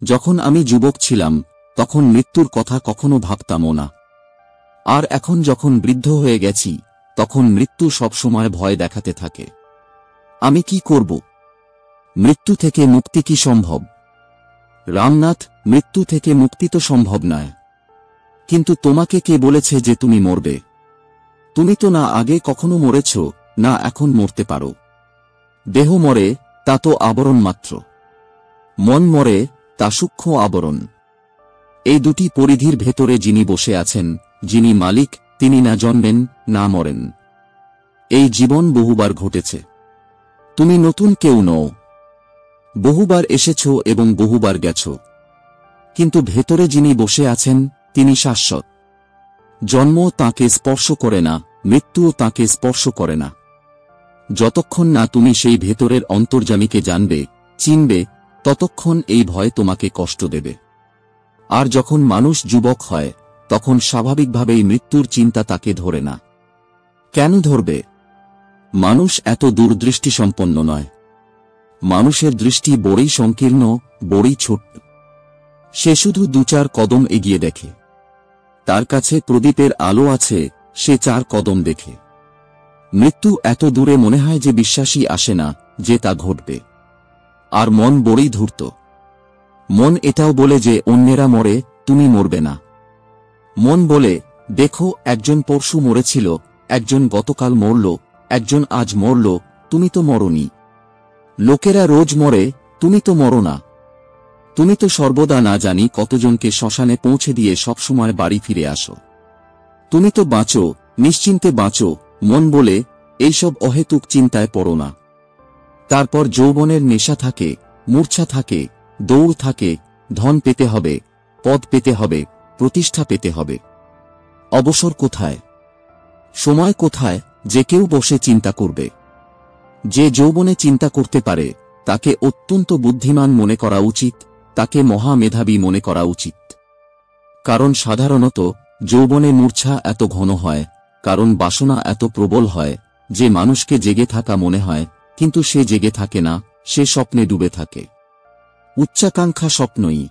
যখন আমি যুবক ছিলাম তখন মৃত্যুর কথা কখনো ভাবতামও না। আর এখন যখন বৃদ্ধ হয়ে গেছি তখন মৃত্যু সবসময় ভয় দেখাতে থাকে। আমি কি করব? মৃত্যু থেকে মুক্তি কি সম্ভব? রামনাথ, মৃত্যু থেকে মুক্তি তো সম্ভব নয়। কিন্তু তোমাকে কে বলেছে যে তুমি মরবে? তুমি তো না আগে কখনো মরেছ, না এখন মরতে পারো। দেহ মরে, তা তো আবরণ মাত্র। মন মরে, তা সূক্ষ্ম আবরণ। এই দুটি পরিধির ভেতরে যিনি বসে আছেন, যিনি মালিক, তিনি না জন্মেন না মরেন। এই জীবন বহুবার ঘটেছে। তুমি নতুন কেউ নও। বহুবার এসেছ এবং বহুবার গেছ। কিন্তু ভেতরে যিনি বসে আছেন তিনি শাশ্বত। জন্ম তাঁকে স্পর্শ করে না, মৃত্যুও তাঁকে স্পর্শ করে না। যতক্ষণ না তুমি সেই ভেতরের অন্তর্যামীকে জানবে, চিনবে, ততক্ষণ এই ভয় তোমাকে কষ্ট দেবে। আর যখন মানুষ যুবক হয় তখন স্বাভাবিকভাবেই মৃত্যুর চিন্তা তাকে ধরে না। কেন ধরবে? মানুষ এত দূরদৃষ্টিসম্পন্ন নয়। মানুষের দৃষ্টি বড়ই সংকীর্ণ, বড়ই ছোট্ট। সে শুধু ২-৪ কদম এগিয়ে দেখে। তার কাছে প্রদীপের আলো আছে, সে ৪ কদম দেখে। মৃত্যু এত দূরে মনে হয় যে বিশ্বাসই আসে না যে তা ঘটবে। আর মন বড়ই ধূর্ত। মন এটাও বলে যে অন্যেরা মরে, তুমি মরবে না। মন বলে, দেখো একজন পরশু মরেছিল, একজন গতকাল মরল, একজন আজ মরল, তুমি তো মরনি। লোকেরা রোজ মরে, তুমি তো মরো না। তুমি তো সর্বদা না জানি কতজনকে শ্মশানে পৌঁছে দিয়ে সবসময় বাড়ি ফিরে আসো। তুমি তো বাঁচো, নিশ্চিন্তে বাঁচো। মন বলে, এইসব অহেতুক চিন্তায় পড়ো না। তারপর যৌবনের নেশা থাকে, মূর্ছা থাকে, দৌড় থাকে, ধন পেতে হবে, পদ পেতে হবে, প্রতিষ্ঠা পেতে হবে। অবসর কোথায়? সময় কোথায় যে কেউ বসে চিন্তা করবে? যে যৌবনে চিন্তা করতে পারে তাকে অত্যন্ত বুদ্ধিমান মনে করা উচিত, তাকে মহামেধাবী মনে করা উচিত। কারণ সাধারণত যৌবনে মূর্ছা এত ঘন হয়, কারণ বাসনা এত প্রবল হয় যে মানুষকে জেগে থাকা মনে হয়, কিন্তু সে জেগে থাকে না, সে স্বপ্নে ডুবে থাকে। উচ্চাকাঙ্ক্ষা স্বপ্নই।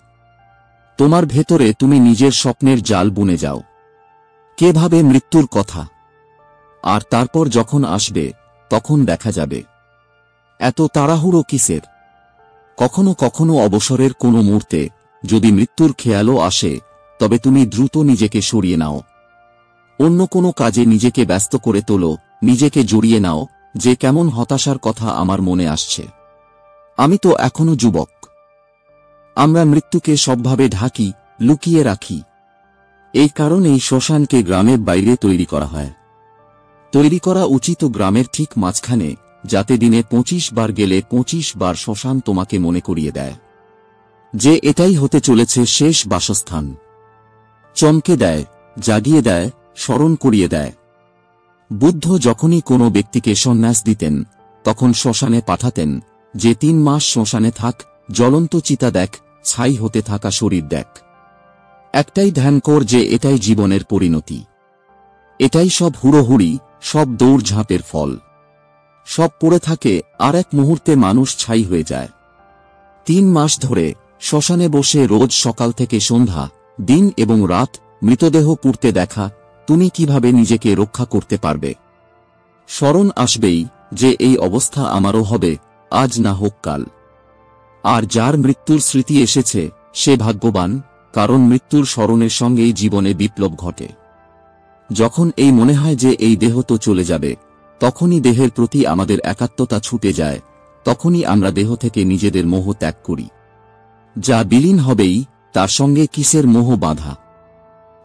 তোমার ভেতরে তুমি নিজের স্বপ্নের জাল বুনে যাও। কে ভাবে মৃত্যুর কথা? আর তারপর যখন আসবে তখন দেখা যাবে। এত তাড়াহুড়ো কিসের? কখনো কখনো অবসরের কোনো মুহূর্তে যদি মৃত্যুর খেয়ালও আসে তবে তুমি দ্রুত নিজেকে সরিয়ে নাও। অন্য কোনো কাজে নিজেকে ব্যস্ত করে তোলো, নিজেকে জড়িয়ে নাও যে কেমন হতাশার কথা আমার মনে আসছে। আমি তো এখনো যুবক। আমরা মৃত্যুকে সবভাবে ঢাকি, লুকিয়ে রাখি। এই কারণেই শ্মশানকে গ্রামের বাইরে তৈরি করা হয়। তৈরি করা উচিত গ্রামের ঠিক মাঝখানে, যাতে দিনে ২৫ বার গেলে ২৫ বার শ্মশান তোমাকে মনে করিয়ে দেয় যে এটাই হতে চলেছে শেষ বাসস্থান। চমকে দেয়, জাগিয়ে দেয়, স্মরণ করিয়ে দেয়। বুদ্ধ যখনই কোনো ব্যক্তিকে সন্ন্যাস দিতেন তখন শ্মশানে পাঠাতেন যে ৩ মাস শ্মশানে থাক, জ্বলন্ত চিতা দেখ, ছাই হতে থাকা শরীর দেখ। একটাই ধ্যান কর যে এটাই জীবনের পরিণতি। এটাই সব হুড়োহুড়ি, সব দৌড়ঝাঁপের ফল। সব পড়ে থাকে আর এক মুহূর্তে মানুষ ছাই হয়ে যায়। ৩ মাস ধরে শ্মশানে বসে রোজ সকাল থেকে সন্ধ্যা, দিন এবং রাত মৃতদেহ পুড়তে দেখা, তুমি কিভাবে নিজেকে রক্ষা করতে পারবে? স্মরণ আসবেই যে এই অবস্থা আমারও হবে, আজ না হোক কাল। আর যার মৃত্যুর স্মৃতি এসেছে সে ভাগ্যবান, কারণ মৃত্যুর স্মরণের সঙ্গেই জীবনে বিপ্লব ঘটে। যখন এই মনে হয় যে এই দেহ তো চলে যাবে, তখনই দেহের প্রতি আমাদের একাত্মতা ছুটে যায়, তখনই আমরা দেহ থেকে নিজেদের মোহ ত্যাগ করি। যা বিলীন হবেই তার সঙ্গে কিসের মোহ বাঁধা?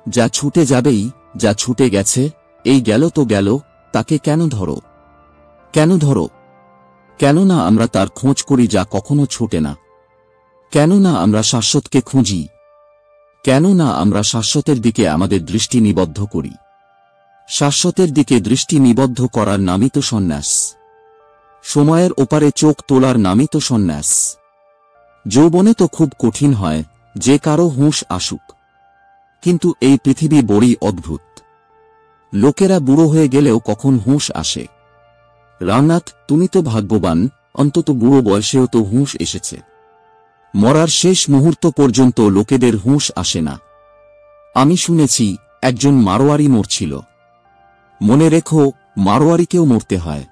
যা ছুটে যাবেই, যা ছুটে গেছে, এই গেল তো গেল, তাকে কেন ধরো? কেন ধরো? কেন না আমরা তার খোঁজ করি যা কখনো ছোটে না? কেন না আমরা শাশ্বতকে খুঁজি? কেন না আমরা শাশ্বতের দিকে আমাদের দৃষ্টি নিবদ্ধ করি? শাশ্বতের দিকে দৃষ্টি নিবদ্ধ করার নামই তো সন্ন্যাস। সময়ের ওপারে চোখ তোলার নামই তো সন্ন্যাস। যৌবনে তো খুব কঠিন হয় যে কারো হুঁশ আসুক, কিন্তু এই পৃথিবী বড়ই অদ্ভুত। লোকেরা বুড়ো হয়ে গেলেও কখন হুঁশ আসে? রামনাথ, তুমি তো ভাগ্যবান, অন্তত বুড়ো বয়সেও তো হুঁশ এসেছে। মরার শেষ মুহূর্ত পর্যন্ত লোকেদের হুঁশ আসে না। আমি শুনেছি একজন মারোয়ারি মরছিল। মনে রেখো, মারোয়ারিকেও মরতে হয়।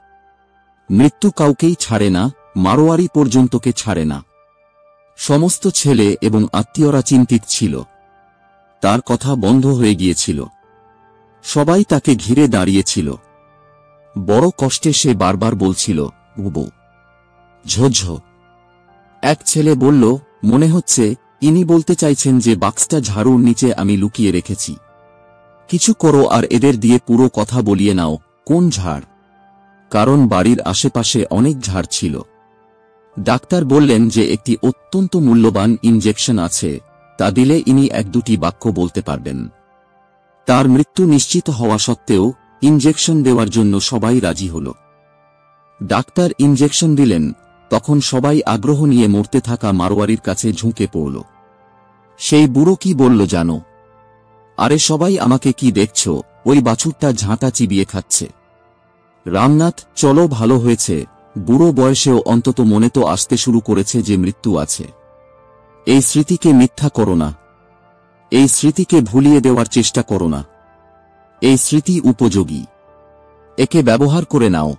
মৃত্যু কাউকেই ছাড়ে না, মারোয়ারি পর্যন্তকে ছাড়ে না। সমস্ত ছেলে এবং আত্মীয়রা চিন্তিত ছিল। তার কথা বন্ধ হয়ে গিয়েছিল। সবাই তাকে ঘিরে দাঁড়িয়েছিল। বড় কষ্টে সে বারবার বলছিল, বুবু, ঝোঝ। এক ছেলে বলল, মনে হচ্ছে ইনি বলতে চাইছেন যে বাক্সটা ঝাড়ুর নিচে আমি লুকিয়ে রেখেছি। কিছু করো আর এদের দিয়ে পুরো কথা বলিয়ে নাও। কোন ঝাড়? কারণ বাড়ির আশেপাশে অনেক ঝাড় ছিল। ডাক্তার বললেন যে একটি অত্যন্ত মূল্যবান ইনজেকশন আছে, তা দিলে ইনি এক দুটি বাক্য বলতে পারবেন। তার মৃত্যু নিশ্চিত হওয়া সত্ত্বেও ইনজেকশন দেওয়ার জন্য সবাই রাজি হল। ডাক্তার ইনজেকশন দিলেন, তখন সবাই আগ্রহ নিয়ে মরতে থাকা মারোয়ারির কাছে ঝুঁকে পড়ল। সেই বুড়ো কি বলল জানো? আরে সবাই আমাকে কি দেখছ, ওই বাছুরটা ঝাঁটা চিবিয়ে খাচ্ছে। রামনাথ, চলো, ভালো হয়েছে। বুড়ো বয়সেও অন্তত মনে তো আসতে শুরু করেছে যে মৃত্যু আছে। এই স্মৃতিকে মিথ্যা করো না। এই স্মৃতিকে ভুলিয়ে দেওয়ার চেষ্টা করো না। এই স্মৃতি উপযোগী, একে ব্যবহার করে নাও।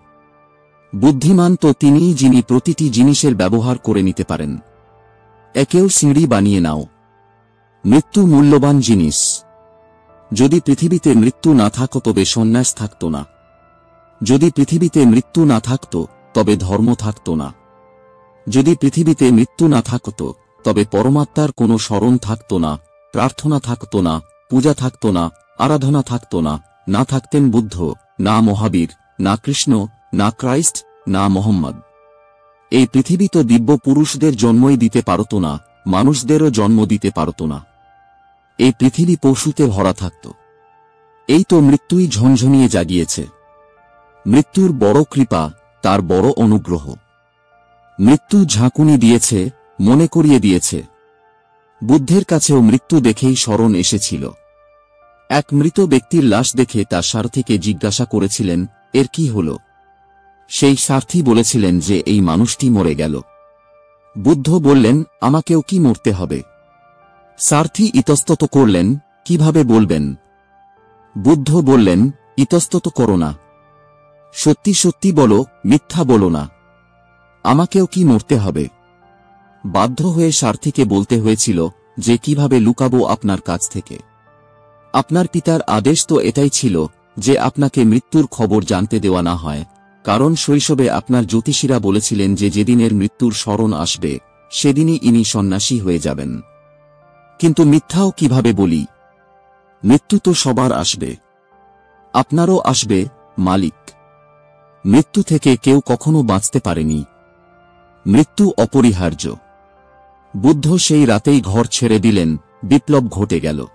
বুদ্ধিমান তো তিনিই যিনি প্রতিটি জিনিসের ব্যবহার করে নিতে পারেন। একেও সিঁড়ি বানিয়ে নাও। মৃত্যু মূল্যবান জিনিস। যদি পৃথিবীতে মৃত্যু না থাকত তবে সন্ন্যাস থাকত না। যদি পৃথিবীতে মৃত্যু না থাকত তবে ধর্ম থাকত না। যদি পৃথিবীতে মৃত্যু না থাকত তবে পরমাত্মার কোনো স্মরণ থাকত না, প্রার্থনা থাকত না, পূজা থাকত না, আরাধনা থাকত না। না থাকতেন বুদ্ধ, না মহাবীর, না কৃষ্ণ, না ক্রাইস্ট, না মোহাম্মদ। এই পৃথিবী তো দিব্য পুরুষদের জন্মই দিতে পারত না, মানুষদেরও জন্ম দিতে পারত না। এই পৃথিবী পশুতে ভরা থাকত। এই তো মৃত্যুই ঝনঝনিয়ে জাগিয়েছে। মৃত্যুর বড় কৃপা, তার বড় অনুগ্রহ। মৃত্যু ঝাঁকুনি দিয়েছে, মনে করিয়ে দিয়েছে। বুদ্ধের কাছেও মৃত্যু দেখেই স্মরণ এসেছিল। এক মৃত ব্যক্তির লাশ দেখে তার সারথিকে জিজ্ঞাসা করেছিলেন, এর কি হল? সেই সারথি বলেছিলেন যে এই মানুষটি মরে গেল। বুদ্ধ বললেন, আমাকেও কি মরতে হবে? সারথি ইতস্তত করলেন, কিভাবে বলবেন? বুদ্ধ বললেন, ইতস্তত করো না। সত্যি সত্যি বলো, মিথ্যা বলো না। আমাকেও কি মরতে হবে? বাধ্য হয়ে সারথিকে বলতে হয়েছিল যে কিভাবে লুকাবো আপনার কাছ থেকে। আপনার পিতার আদেশ তো এটাই ছিল যে আপনাকে মৃত্যুর খবর জানতে দেওয়া না হয়, কারণ শৈশবে আপনার জ্যোতিষীরা বলেছিলেন যে যেদিনের মৃত্যুর স্মরণ আসবে সেদিনই ইনি সন্ন্যাসী হয়ে যাবেন। কিন্তু মিথ্যাও কিভাবে বলি? মৃত্যু তো সবার আসবে। আপনারও আসবে, মালিক। মৃত্যু থেকে কেউ কখনো বাঁচতে পারেনি। মৃত্যু অপরিহার্য। বুদ্ধ সেই রাতেই ঘর ছেড়ে দিলেন, বিপ্লব ঘটে গেল।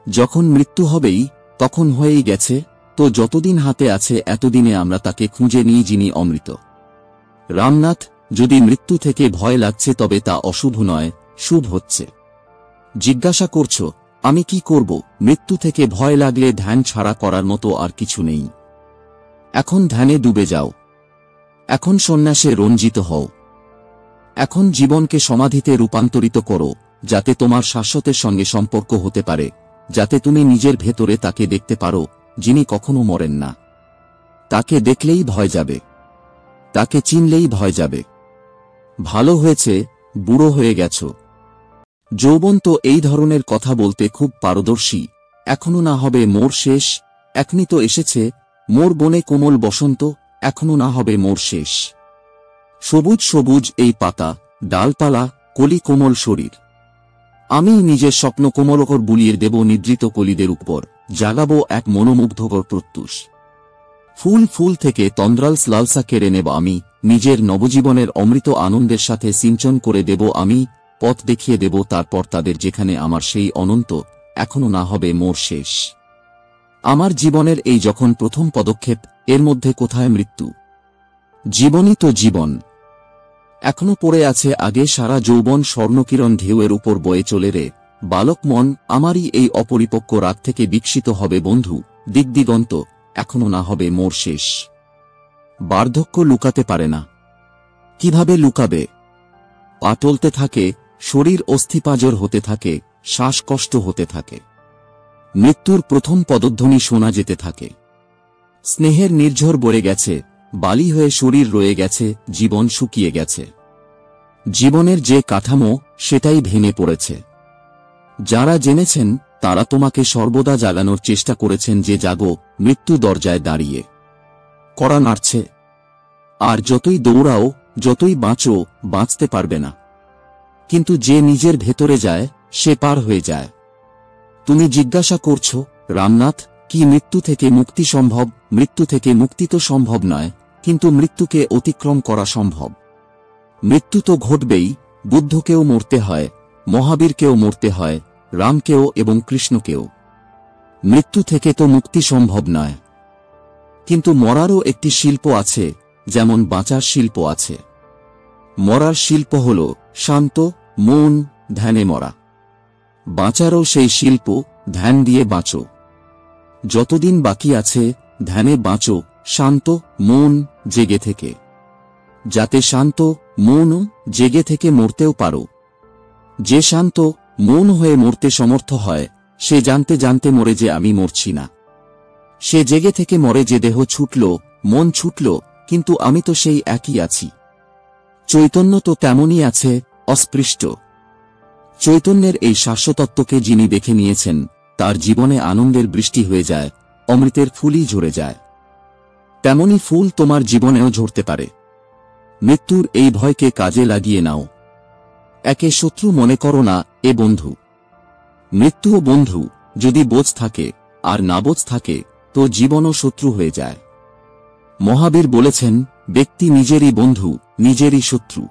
যখন মৃত্যু হবেই, তখন হয়েই গেছে, তো যতদিন হাতে আছে এতদিনে আমরা তাকে খুঁজে নিই যিনি অমৃত। রামনাথ, যদি মৃত্যু থেকে ভয় লাগছে তবে তা অশুভ নয়, শুভ হচ্ছে। জিজ্ঞাসা করছ আমি কি করব? মৃত্যু থেকে ভয় লাগলে ধ্যান ছাড়া করার মতো আর কিছু নেই। এখন ধ্যানে ডুবে যাও। এখন সন্ন্যাসে রঞ্জিত হও। এখন জীবনকে সমাধিতে রূপান্তরিত করো, যাতে তোমার শাশ্বতের সঙ্গে সম্পর্ক হতে পারে, যাতে তুমি নিজের ভেতরে তাকে দেখতে পারো যিনি কখনো মরেন না। তাকে দেখলেই ভয় যাবে। তাকে চিনলেই ভয় যাবে। ভালো হয়েছে বুড়ো হয়ে গেছ। যৌবন তো এই ধরনের কথা বলতে খুব পারদর্শী। এখনো না হবে মোর শেষ। এখনই তো এসেছে মোর বনে কোমল বসন্ত, এখনো না হবে মোর শেষ। সবুজ সবুজ এই পাতা, ডালপালা, কলি কোমল শরীর। আমি নিজের স্বপ্ন কোমলকর বুলিয়ে দেব নিদ্রিত কলিদের উপর, জাগাবো এক মনোমুগ্ধকর প্রত্যুষ। ফুল ফুল থেকে তন্দ্রালস লালসা কেড়ে নেব আমি, নিজের নবজীবনের অমৃত আনন্দের সাথে সিঞ্চন করে দেব আমি, পথ দেখিয়ে দেব তারপর তাদের যেখানে আমার সেই অনন্ত, এখনো না হবে মোর শেষ। আমার জীবনের এই যখন প্রথম পদক্ষেপ, এর মধ্যে কোথায় মৃত্যু? জীবনই তো জীবন। এখনো পড়ে আছে আগে সারা যৌবন স্বর্ণকিরণ ঢেউয়ের উপর বয়ে চলে রে, বালক মন আমারই এই অপরিপক্ক রাগ থেকে বিকশিত হবে বন্ধু, দিগদিগন্ত, এখনো না হবে মোর শেষ। বার্ধক্য লুকাতে পারে না। কিভাবে লুকাবে? পা টলতে থাকে, শরীর অস্থিপাজর হতে থাকে, শ্বাসকষ্ট হতে থাকে। মৃত্যুর প্রথম পদধ্বনি শোনা যেতে থাকে। স্নেহের নির্ঝর বয়ে গেছে, বালি হয়ে শরীর রয়ে গেছে, জীবন শুকিয়ে গেছে। জীবনের যে কাঠামো সেটাই ভেঙে পড়েছে। যারা জেনেছেন তারা তোমাকে সর্বদা জাগানোর চেষ্টা করেছেন যে জাগো, মৃত্যু দরজায় দাঁড়িয়ে কড়া নাড়ছে। আর যতই দৌড়াও, যতই বাঁচো, বাঁচতে পারবে না। কিন্তু যে নিজের ভেতরে যায় সে পার হয়ে যায়। তুমি জিজ্ঞাসা করছো, রামনাথ, কি মৃত্যু থেকে মুক্তি সম্ভব? মৃত্যু থেকে মুক্তি তো সম্ভব নয়, কিন্তু মৃত্যুকে অতিক্রম করা সম্ভব। মৃত্যু তো ঘটবেই, বুদ্ধকেও মরতে হয়, মহাবীরকেও মরতে হয়, রামকেও এবং কৃষ্ণকেও। মৃত্যু থেকে তো মুক্তি সম্ভব নয়। কিন্তু মরারও একটি শিল্প আছে, যেমন বাঁচার শিল্প আছে। মরার শিল্প হল শান্ত, মন, ধ্যানে মরা। বাঁচারও সেই শিল্প, ধ্যান দিয়ে বাঁচো। যতদিন বাকি আছে ধ্যানে বাঁচো, শান্ত মন জেগে থেকে, যাতে শান্ত মন জেগে থেকে মরতেও পারো। যে শান্ত মন হয়ে মরতে সমর্থ হয় সে জানতে জানতে মরে যে আমি মরছি না। সে জেগে থেকে মরে যে দেহ ছুটল, মন ছুটল, কিন্তু আমি তো সেই একই আছি। চৈতন্য তো তেমনই আছে, অস্পৃষ্ট। চৈতন্যের এই শাশ্বতত্ত্বকে যিনি দেখে নিয়েছেন তার জীবনে আনন্দের বৃষ্টি হয়ে যায়, অমৃতের ফুলই ঝরে যায়। তেমনি ফুল তোমার জীবনেও ঝরতে পারে। মৃত্যুর এই ভয়কে কাজে লাগিয়ে নাও। একে শত্রু মনে করো না, এ বন্ধু। মৃত্যুও বন্ধু, যদি বোঝ থাকে, আর না বোঝ থাকে তো জীবনও শত্রু হয়ে যায়। মহাবীর বলেছেন, ব্যক্তি নিজেরই বন্ধু, নিজেরই শত্রু।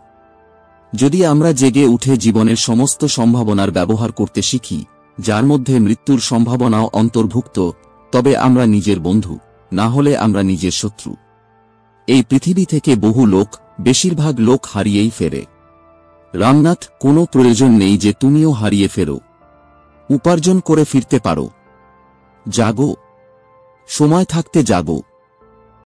যদি আমরা জেগে উঠে জীবনের সমস্ত সম্ভাবনার ব্যবহার করতে শিখি, যার মধ্যে মৃত্যুর সম্ভাবনাও অন্তর্ভুক্ত, তবে আমরা নিজের বন্ধু, না হলে আমরা নিজের শত্রু। এই পৃথিবী থেকে বহু লোক, বেশিরভাগ লোক হারিয়েই ফেরে। রামনাথ, কোনো প্রয়োজন নেই যে তুমিও হারিয়ে ফেরো। উপার্জন করে ফিরতে পারো। জাগো, সময় থাকতে জাগো।